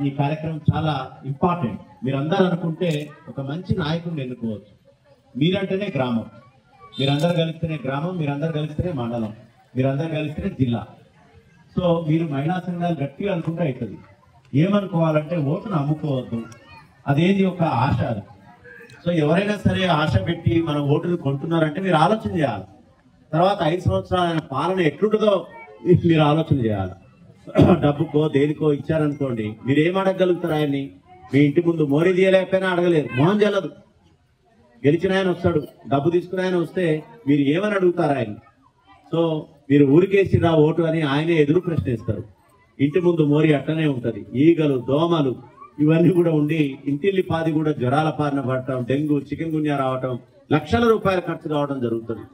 ఈ కార్యక్రమం చాలా ఇంపార్టెంట్. మీరందరూ అనుకుంటే ఒక మంచి నాయకుడిని ఎన్నుకోవచ్చు. మీరంటేనే గ్రామం, మీరందరూ కలిస్తేనే గ్రామం, మీరందరూ కలిస్తేనే మండలం, మీరందరూ కలిస్తేనే జిల్లా. సో మీరు మహిళా సంఘాలు గట్టిగా అనుకుంటే అవుతుంది. ఏమనుకోవాలంటే ఓటును అమ్ముకోవద్దు, అదేంది ఒక ఆశ. అది సో ఎవరైనా సరే ఆశ పెట్టి మన ఓటును కొంటున్నారంటే మీరు ఆలోచన చేయాలి. తర్వాత 5 సంవత్సరాల పాలన ఎట్లుంటుందో మీరు ఆలోచన చేయాలి. డబ్బుకో దేనికో ఇచ్చారనుకోండి, మీరు ఏం అడగగలుగుతారు ఆయన్ని? మీ ఇంటి ముందు మోరీ తీయలేకపోయినా అడగలేదు, మొహం చెల్లదు. గెలిచిన ఆయన వస్తాడు, డబ్బు తీసుకుని ఆయన వస్తే మీరు ఏమని అడుగుతారు ఆయన? సో మీరు ఊరికేసిరా ఓటు అని ఆయనే ఎదురు ప్రశ్నిస్తారు. ఇంటి ముందు మోరీ అట్టనే ఉంటది, ఈగలు దోమలు ఇవన్నీ కూడా ఉండి ఇంటిల్లి పాది కూడా జ్వరాల పారిన పడటం, డెంగ్యూ చికెన్ గున్యా రావటం, లక్షల రూపాయలు ఖర్చు కావడం జరుగుతుంది.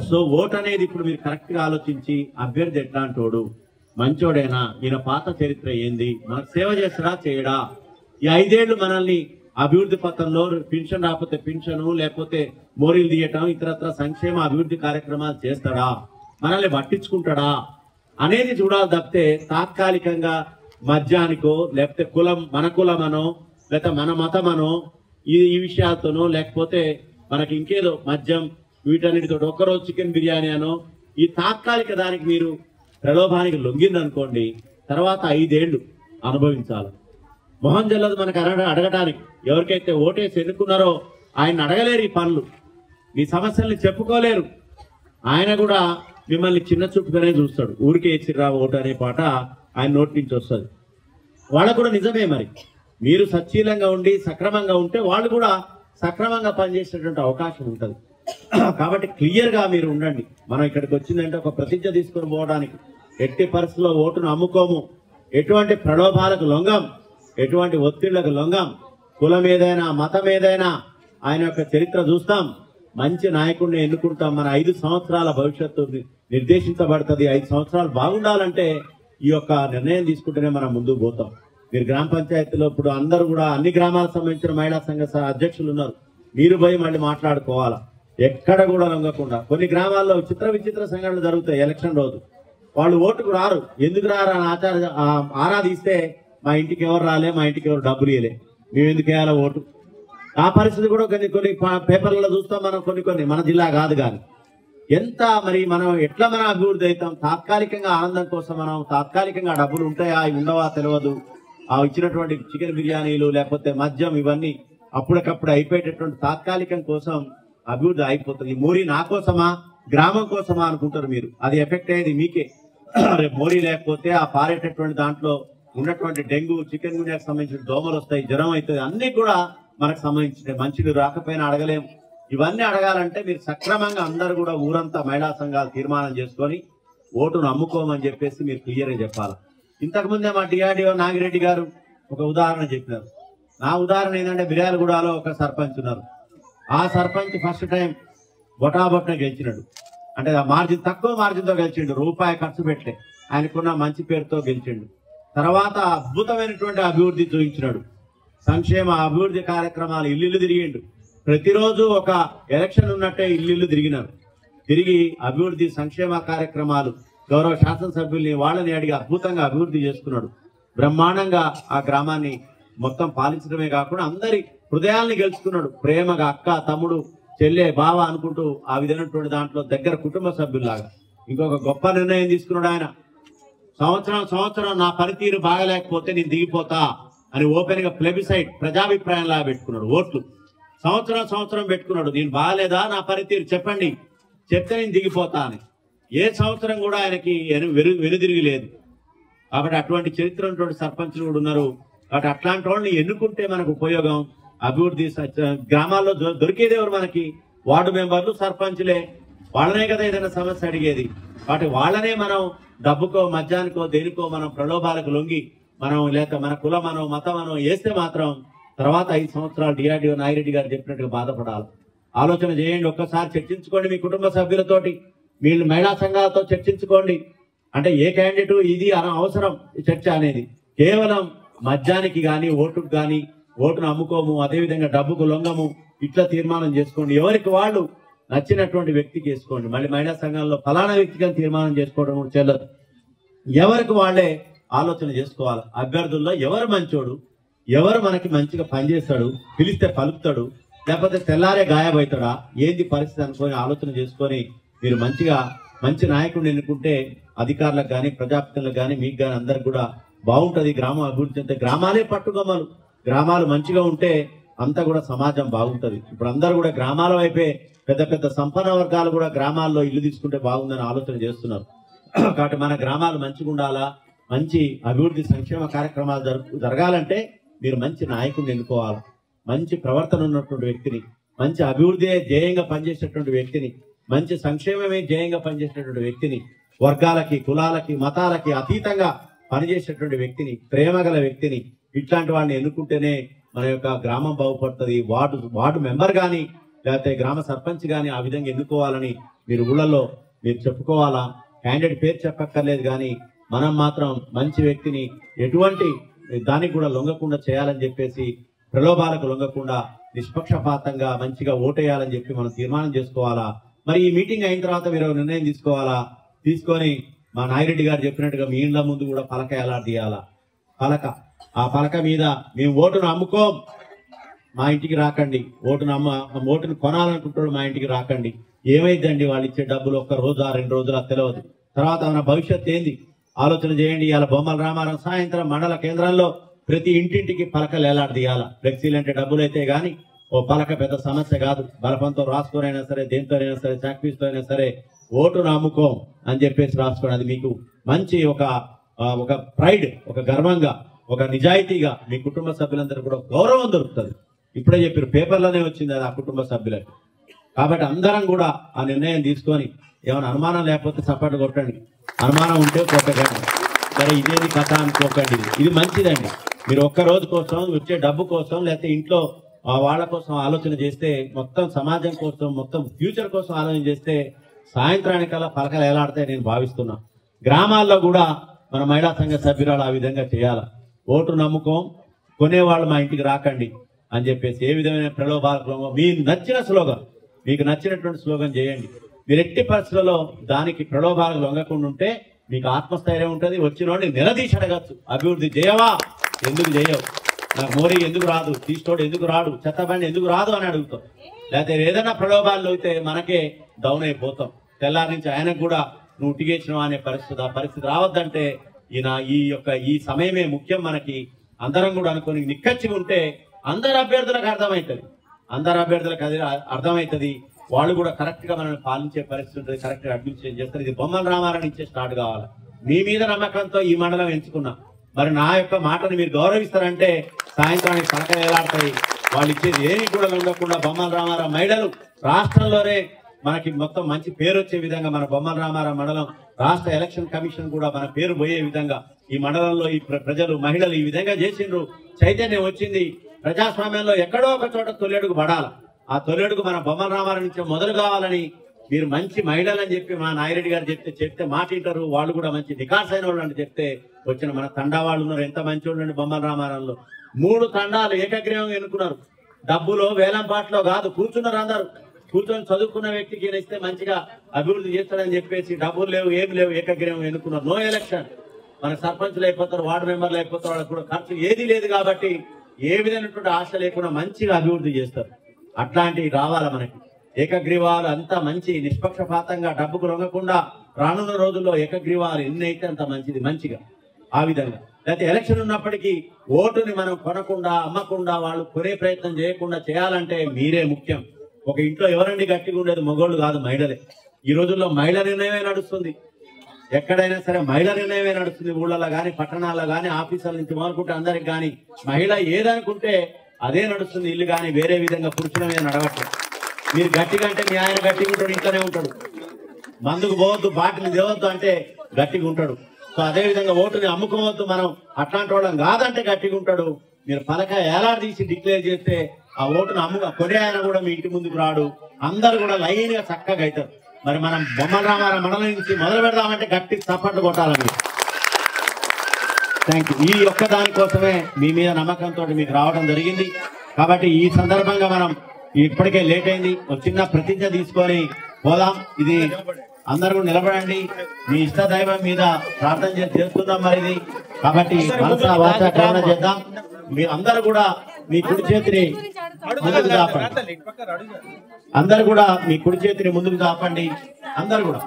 సో ఓటు అనేది ఇప్పుడు మీరు కరెక్ట్ గా ఆలోచించి అభ్యర్థి ఎట్లాంటోడు, మంచోడేనా, ఈయన పాత చరిత్ర ఏంది, మనకు సేవ చేస్తాడా చేయడా, ఈ 5 ఏళ్లు మనల్ని అభివృద్ధి పథంలో పెన్షన్ రాకపోతే పెన్షను, లేకపోతే మోరీలు తీయటం, ఇతరత్ర సంక్షేమ అభివృద్ధి కార్యక్రమాలు చేస్తాడా, మనల్ని పట్టించుకుంటాడా అనేది చూడాలి తప్పితే తాత్కాలికంగా మద్యానికో లేకపోతే కులం మన కులమనో లేకపోతే మన మతమనో ఈ విషయాలతోనో లేకపోతే మనకి ఇంకేదో మద్యం వీటన్నిటితో ఒక్కరోజు చికెన్ బిర్యానీ అనో ఈ తాత్కాలిక దానికి మీరు ప్రలోభానికి లొంగిందనుకోండి, తర్వాత 5 ఏళ్లు అనుభవించాలి. మొహం జల్లదు మనకు అడగటానికి. ఎవరికైతే ఓటేసి ఎన్నుకున్నారో ఆయన అడగలేరు ఈ పనులు, మీ సమస్యల్ని చెప్పుకోలేరు. ఆయన కూడా మిమ్మల్ని చిన్న చూపుగానే చూస్తాడు. ఊరికే ఇచ్చిరా ఓటు అనే పాట ఆయన నోటి నుంచి వస్తుంది. వాళ్ళకు కూడా నిజమే, మరి మీరు సచ్చీలంగా ఉండి సక్రమంగా ఉంటే వాళ్ళు కూడా సక్రమంగా పనిచేసేటువంటి అవకాశం ఉంటుంది. కాబట్టి క్లియర్గా మీరు ఉండండి. మనం ఇక్కడికి వచ్చిందంటే ఒక ప్రతిజ్ఞ తీసుకొని పోవడానికి, ఎట్టి పరిస్థితుల్లో ఓటును అమ్ముకోము, ఎటువంటి ప్రలోభాలకు లొంగం, ఎటువంటి ఒత్తిళ్లకు లొంగం, కులం ఏదైనా మతం ఏదైనా ఆయన యొక్క చరిత్ర చూస్తాం, మంచి నాయకుడిని ఎన్నుకుంటాం. మన 5 సంవత్సరాల భవిష్యత్తు నిర్దేశించబడుతుంది. 5 సంవత్సరాలు బాగుండాలంటే ఈ యొక్క నిర్ణయం తీసుకుంటేనే మనం ముందుకు పోతాం. మీరు గ్రామ పంచాయతీలో ఇప్పుడు అందరూ కూడా అన్ని గ్రామాలకు సంబంధించిన మహిళా సంఘ అధ్యక్షులు ఉన్నారు. మీరు పోయి మళ్ళీ మాట్లాడుకోవాలా, ఎక్కడ కూడా లొంగకుండా. కొన్ని గ్రామాల్లో విచిత్ర సంఘటనలు జరుగుతాయి. ఎలక్షన్ రోజు వాళ్ళు ఓటుకు రారు. ఎందుకు రారు అని ఆరాధిస్తే మా ఇంటికి ఎవరు రాలే, మా ఇంటికి ఎవరు డబ్బులు ఇవ్వలే, మేము ఎందుకు వేయాలి ఓటు? ఆ పరిస్థితి కూడా కొన్ని పేపర్లలో చూస్తాం మనం. కొన్ని మన జిల్లా కాదు కానీ ఎంత మరి మనం ఎట్లా మనం అభివృద్ధి అవుతాం? తాత్కాలికంగా ఆనందం కోసం మనం తాత్కాలికంగా డబ్బులు ఉంటాయా ఉండవా తెలియదు. ఆ ఇచ్చినటువంటి చికెన్ బిర్యానీలు లేకపోతే మద్యం ఇవన్నీ అప్పటికప్పుడు అయిపోయేటటువంటి తాత్కాలికం కోసం అభివృద్ధి అయిపోతుంది. ఈ మోరీ నా కోసమా గ్రామం కోసమా అనుకుంటారు మీరు. అది ఎఫెక్ట్ అయ్యేది మీకే. రేపు మోరీ లేకపోతే ఆ పారేటటువంటి దాంట్లో ఉన్నటువంటి డెంగ్యూ చికెన్ గున్యాకు సంబంధించిన దోమలు వస్తాయి, జ్వరం అవుతుంది. అన్ని కూడా మనకు సంబంధించిన మంచిని రాకపోయినా అడగలేము. ఇవన్నీ అడగాలంటే మీరు సక్రమంగా అందరూ కూడా ఊరంతా మహిళా సంఘాలు తీర్మానం చేసుకొని ఓటును అమ్ముకోమని చెప్పేసి మీరు క్లియర్గా చెప్పాలి. ఇంతకుముందే మా డిఆర్డిఓ నాగిరెడ్డి గారు ఒక ఉదాహరణ చెప్పినారు. నా ఉదాహరణ ఏంటంటే మిర్యాలగూడలో ఒక సర్పంచ్ ఉన్నారు. ఆ సర్పంచ్ ఫస్ట్ టైం బొటాబొట్న గెలిచినాడు. అంటే తక్కువ మార్జిన్తో గెలిచిండు, రూపాయి ఖర్చు పెట్టలే, ఆయనకున్న మంచి పేరుతో గెలిచిండు. తర్వాత అద్భుతమైనటువంటి అభివృద్ధి చూపించినాడు. సంక్షేమ అభివృద్ధి కార్యక్రమాలు ఇల్లు తిరిగిండు. ప్రతిరోజు ఒక ఎలక్షన్ ఉన్నట్టే ఇల్లు తిరిగినారు. తిరిగి అభివృద్ధి సంక్షేమ కార్యక్రమాలు గౌరవ శాసనసభ్యుల్ని వాళ్ళని అడిగి అద్భుతంగా అభివృద్ధి చేసుకున్నాడు. బ్రహ్మాండంగా ఆ గ్రామాన్ని మొత్తం పాలించడమే కాకుండా అందరి హృదయాల్ని గెలుచుకున్నాడు. ప్రేమగా అక్క తమ్ముడు చెల్లె బావ అనుకుంటూ ఆ విధమైనటువంటి దాంట్లో దగ్గర కుటుంబ సభ్యుల్లాగా. ఇంకొక గొప్ప నిర్ణయం తీసుకున్నాడు ఆయన. సంవత్సరం నా పనితీరు బాగలేకపోతే నేను దిగిపోతా అని ఓపెన్ గా ప్లెబిసైడ్ ప్రజాభిప్రాయంలా పెట్టుకున్నాడు. ఓట్లు సంవత్సరం పెట్టుకున్నాడు. నేను బాగలేదా నా పనితీరు చెప్పండి, చెప్తే నేను దిగిపోతా అని. ఏ సంవత్సరం కూడా ఆయనకి వెనుదిరిగి లేదు. కాబట్టి అటువంటి చరిత్ర ఉన్నటువంటి సర్పంచ్లు కూడా ఉన్నారు. కాబట్టి అట్లాంటి వాళ్ళని ఎన్నుకుంటే మనకు ఉపయోగం. అభివృద్ధి గ్రామాల్లో దొరికేది ఎవరు మనకి? వార్డు మెంబర్లు, సర్పంచ్లే. వాళ్ళనే కదా ఏదైనా సమస్య అడిగేది. కాబట్టి వాళ్ళనే మనం డబ్బుకో మద్యానికో దేనికో మనం ప్రలోభాలకు లొంగి మనం లేక మన కులమనో మతమనో వేస్తే మాత్రం తర్వాత 5 సంవత్సరాలు డిఆర్డిఓ నాగిరెడ్డి గారు చెప్పినట్టుగా బాధపడాలి. ఆలోచన చేయండి, ఒక్కసారి చర్చించుకోండి మీ కుటుంబ సభ్యులతోటి, మీ మహిళా సంఘాలతో చర్చించుకోండి. అంటే ఏ క్యాండిడేట్ ఇది అవసరం చర్చ అనేది. కేవలం మద్యానికి కానీ ఓటుకు కానీ ఓటును అమ్ముకోము, అదేవిధంగా డబ్బుకు లొంగము, ఇట్లా తీర్మానం చేసుకోండి. ఎవరికి వాళ్ళు నచ్చినటువంటి వ్యక్తికి వేసుకోండి. మళ్ళీ మహిళా సంఘాల్లో ఫలానా వ్యక్తికి తీర్మానం చేసుకోవడం కూడా చెల్లదు. ఎవరికి వాళ్ళే ఆలోచన చేసుకోవాలి. అభ్యర్థుల్లో ఎవరు మంచోడు, ఎవరు మనకి మంచిగా పనిచేస్తాడు, పిలిస్తే పలుకుతాడు, లేకపోతే తెల్లారే గాయబవుతాడా, ఏంది పరిస్థితి అనుకొని ఆలోచన చేసుకొని మీరు మంచి నాయకుడిని ఎన్నుకుంటే అధికారులకు కానీ ప్రజాప్రతినిధులకు కానీ మీకు కానీ అందరికి కూడా బాగుంటది. గ్రామం అభివృద్ధి చెందితే గ్రామాలే పట్టుగమ్మలు. గ్రామాలు మంచిగా ఉంటే అంతా కూడా సమాజం బాగుంటది. ఇప్పుడు అందరూ కూడా గ్రామాల వైపే పెద్ద పెద్ద సంపన్న వర్గాలు కూడా గ్రామాల్లో ఇల్లు తీసుకుంటే బాగుందని ఆలోచన చేస్తున్నారు. కాబట్టి మన గ్రామాలు మంచిగా ఉండాలా, మంచి అభివృద్ధి సంక్షేమ కార్యక్రమాలు జరగాలంటే మీరు మంచి నాయకుడిని ఎన్నుకోవాలి. మంచి ప్రవర్తన ఉన్నటువంటి వ్యక్తిని, మంచి అభివృద్ధి ధ్యేయంగా పనిచేసేటువంటి వ్యక్తిని, మంచి సంక్షేమమే ధ్యేయంగా పనిచేసేటువంటి వ్యక్తిని, వర్గాలకి కులాలకి మతాలకి అతీతంగా పనిచేసేటువంటి వ్యక్తిని, ప్రేమగల వ్యక్తిని, ఇట్లాంటి వాడిని ఎన్నుకుంటేనే మన యొక్క గ్రామం బాగుపడుతుంది. వార్డు మెంబర్ కానీ లేకపోతే గ్రామ సర్పంచ్ కానీ ఆ విధంగా ఎన్నుకోవాలని మీరు ఊళ్ళల్లో మీరు చెప్పుకోవాలా. క్యాండిడేట్ పేరు చెప్పక్కర్లేదు, కానీ మనం మాత్రం మంచి వ్యక్తిని ఎటువంటి దానికి కూడా లొంగకుండా చేయాలని చెప్పేసి, ప్రలోభాలకు లొంగకుండా నిష్పక్షపాతంగా మంచిగా ఓటేయాలని చెప్పి మనం తీర్మానం చేసుకోవాలా. మరి ఈ మీటింగ్ అయిన తర్వాత మీరు నిర్ణయం తీసుకోవాలా. తీసుకొని మా నాగిరెడ్డి గారు చెప్పినట్టుగా మీ ఇండ్ల ముందు కూడా పలక ఎలాడదీయాలా. ఆ పలక మీద మేము ఓటును అమ్ముకోం, మా ఇంటికి రాకండి, ఓటును కొనాలనుకుంటాడు మా ఇంటికి రాకండి. ఏమైందండి వాళ్ళు ఇచ్చే డబ్బులు ఒక్క రోజా 2 రోజులా తెలియదు. తర్వాత మన భవిష్యత్తు ఏంది ఆలోచన చేయండి. ఇలా బొమ్మల రామారం సాయంత్రం మండల కేంద్రంలో ప్రతి ఇంటింటికి పలకలు ఎలాడదీయాల. ఫ్లెక్సీలు అంటే డబ్బులు అయితే గానీ ఓ పలక పెద్ద సమస్య కాదు. బలపంతో రాసుకోనైనా సరే, దేంతోనైనా సరే, చాక్పీస్తో అయినా సరే ఓటును అమ్ముకోం అని చెప్పేసి రాసుకోండి. అది మీకు మంచి ఒక ప్రైడ్, ఒక గర్వంగా, ఒక నిజాయితీగా మీ కుటుంబ సభ్యులందరూ కూడా గౌరవం దొరుకుతుంది. ఇప్పుడే చెప్పారు, పేపర్లోనే వచ్చింది అది ఆ కుటుంబ సభ్యులకు. కాబట్టి అందరం కూడా ఆ నిర్ణయం తీసుకొని, ఏమైనా అనుమానం లేకపోతే చప్పట్లు కొట్టండి, అనుమానం ఉంటే కొట్టకండి. సరే ఇదేది కథ అనుకోకండి. ఇది మంచిదండి. మీరు ఒక్క రోజు కోసం, వచ్చే డబ్బు కోసం, లేకపోతే ఇంట్లో వాళ్ళ కోసం ఆలోచన చేస్తే, మొత్తం సమాజం కోసం, మొత్తం ఫ్యూచర్ కోసం ఆలోచన చేస్తే సాయంత్రానికల్లా పలకలు ఎలాడతాయి నేను భావిస్తున్నా. గ్రామాల్లో కూడా మన మహిళా సంఘ సభ్యురాలు ఆ విధంగా చేయాలి. ఓటు నమ్ముకోం, కొనేవాళ్ళు మా ఇంటికి రాకండి అని చెప్పేసి ఏ విధమైన ప్రలోభాలకు మీకు నచ్చిన స్లోగన్, మీకు నచ్చినటువంటి స్లోగన్ చేయండి. మీరు ఎట్టి పరిస్థితుల్లో దానికి ప్రలోభాలకు లొంగకుండా ఉంటే మీకు ఆత్మస్థైర్యం ఉంటుంది. వచ్చిన వాడిని నిలదీసి అడగచ్చు, అభివృద్ధి చేయవా, ఎందుకు చేయవు, నాకు మోరీ ఎందుకు రాదు, తీసుకోడు ఎందుకు రాడు, చెత్తబండి ఎందుకు రాదు అని అడుగుతాం. లేకపోతే ఏదైనా ప్రలోభాలు అయితే మనకే డౌన్ అయిపోతాం. తెల్లారి నుంచి ఆయనకు కూడా నువ్వు ఉట్టిగేసినావు అనే పరిస్థితి, ఆ పరిస్థితి రావద్దంటే ఈ సమయమే ముఖ్యం. మనకి అందరం కూడా అనుకుని నిక్కచ్చిగా ఉంటే అందరు అభ్యర్థులకు అర్థమవుతుంది, అందరు అభ్యర్థులకు అది అర్థమవుతుంది. వాళ్ళు కూడా కరెక్ట్ గా మనల్ని పాలించే పరిస్థితి ఉంటుంది, కరెక్ట్ గా అడ్మినిస్ట్రేషన్ చేస్తారు. ఇది బొమ్మల రామారావు నుంచే స్టార్ట్ కావాలి. మీ మీద నమ్మకంతో ఈ మండలం ఎంచుకున్నా. మరి నా యొక్క మాటను మీరు గౌరవిస్తారంటే సాయంత్రానికి పలకలు ఎలాడతాయి. వాళ్ళు ఇచ్చేది ఏమి కూడా ఉండకుండా బొమ్మల రామారావు మహిళలు రాష్ట్రంలోనే మనకి మొత్తం మంచి పేరు వచ్చే విధంగా మన బొమ్మల రామారావు మండలం రాష్ట్ర ఎలక్షన్ కమిషన్ కూడా మన పేరు పోయే విధంగా ఈ మండలంలో ఈ ప్రజలు మహిళలు ఈ విధంగా చేసిండ్రు. చైతన్యం వచ్చింది. ప్రజాస్వామ్యంలో ఎక్కడో ఒక చోట తొలిఅడుగు పడాలి. ఆ తొలిఅడుగు మన బొమ్మల రామారావు నుంచి మొదలు కావాలని మీరు మంచి మహిళలు అని చెప్పి మా నాగిరెడ్డి గారు చెప్తే మాట వింటారు. వాళ్ళు కూడా మంచి నికాస్ అయిన వాళ్ళు అని చెప్తే వచ్చిన మన తండా వాళ్ళు ఉన్నారు. ఎంత మంచి వాళ్ళు బొమ్మల రామారావులో 3 తండాలు ఏకగ్రీవంగా ఎన్నుకున్నారు. డబ్బులో వేలంపాట్లో కాదు, కూర్చున్నారు అందరూ. కూర్చొని చదువుకున్న వ్యక్తికి ఇస్తే మంచిగా అభివృద్ధి చేస్తాడని చెప్పేసి డబ్బులు లేవు, ఏమి లేవు, ఏకగ్రీవం ఎన్నుకున్నారు. No election. మన సర్పంచ్లు అయిపోతారు, వార్డు మెంబర్లు అయిపోతారు. వాళ్ళకి కూడా ఖర్చు ఏది లేదు కాబట్టి ఏ విధమైనటువంటి ఆశ లేకుండా మంచిగా అభివృద్ధి చేస్తారు. అట్లాంటివి రావాలా మనకి. ఏకగ్రీవాలు అంతా మంచి నిష్పక్షపాతంగా డబ్బుకు లొంగకుండా రానున్న రోజుల్లో ఏకగ్రీవాలు ఎన్ని అయితే అంత మంచిది. మంచిగా ఆ విధంగా లేకపోతే ఎలక్షన్ ఉన్నప్పటికీ ఓటుని మనం కొనకుండా, అమ్మకుండా, వాళ్ళు కొనే ప్రయత్నం చేయకుండా చేయాలంటే మీరే ముఖ్యం. ఒక ఇంట్లో ఎవరండి గట్టిగా ఉండేది? మగోళ్ళు కాదు, మహిళలే. ఈ రోజుల్లో మహిళ నిర్ణయమే నడుస్తుంది. ఎక్కడైనా సరే మహిళ నిర్ణయమే నడుస్తుంది. ఊళ్ళలో కానీ, పట్టణాల్లో కానీ, ఆఫీసుల నుంచి మొదలుకుంటే అందరికి కానీ మహిళ ఏదనుకుంటే అదే నడుస్తుంది. ఇల్లు కానీ వేరే విధంగా పురుషుల మీద నడవట్లేదు. మీరు గట్టిగా అంటే మీ ఆయన గట్టిగా ఉంటాడు, ఇంట్లోనే ఉంటాడు. మందుకు పోవద్దు, బాటిల్ తేవద్దు అంటే గట్టిగా ఉంటాడు. సో అదే విధంగా ఓటుని అమ్ముకోవద్దు, మనం అట్లాంటి వాళ్ళం కాదంటే గట్టిగా ఉంటాడు. మీరు పలక ఏలాడదీసి డిక్లేర్ చేస్తే ఆ ఓటును కొనే ఆయన కూడా మీ ఇంటి ముందుకు రాడు. అందరు కూడా లైన్ గా చక్కగా అవుతారు. మరి మనం బొమ్మల రామారావు మండలం నుంచి మొదలు పెడదామంటే గట్టి చప్పట్లు కొట్టాలండి. Thank you. ఈ ఒక్క దానికోసమే మీ మీద నమ్మకంతో మీకు రావడం జరిగింది. కాబట్టి ఈ సందర్భంగా మనం ఇప్పటికే లేట్ అయింది, ఒక చిన్న ప్రతిజ్ఞ తీసుకొని పోదాం. ఇది అందరూ కూడా నిలబడండి. మీ ఇష్ట దైవం మీద ప్రార్థన చేసుకుందాం మరి ఇది. కాబట్టి మనసా వాచ కర్మ చేద్దాం. మీ అందరూ కూడా మీ కుడి చేతిని ముందుకు చాపండి. అందరు కూడా మీ కుడి చేతిని ముందుకు చాపండి. అందరు కూడా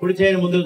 కుడి చేతిని ముందుకు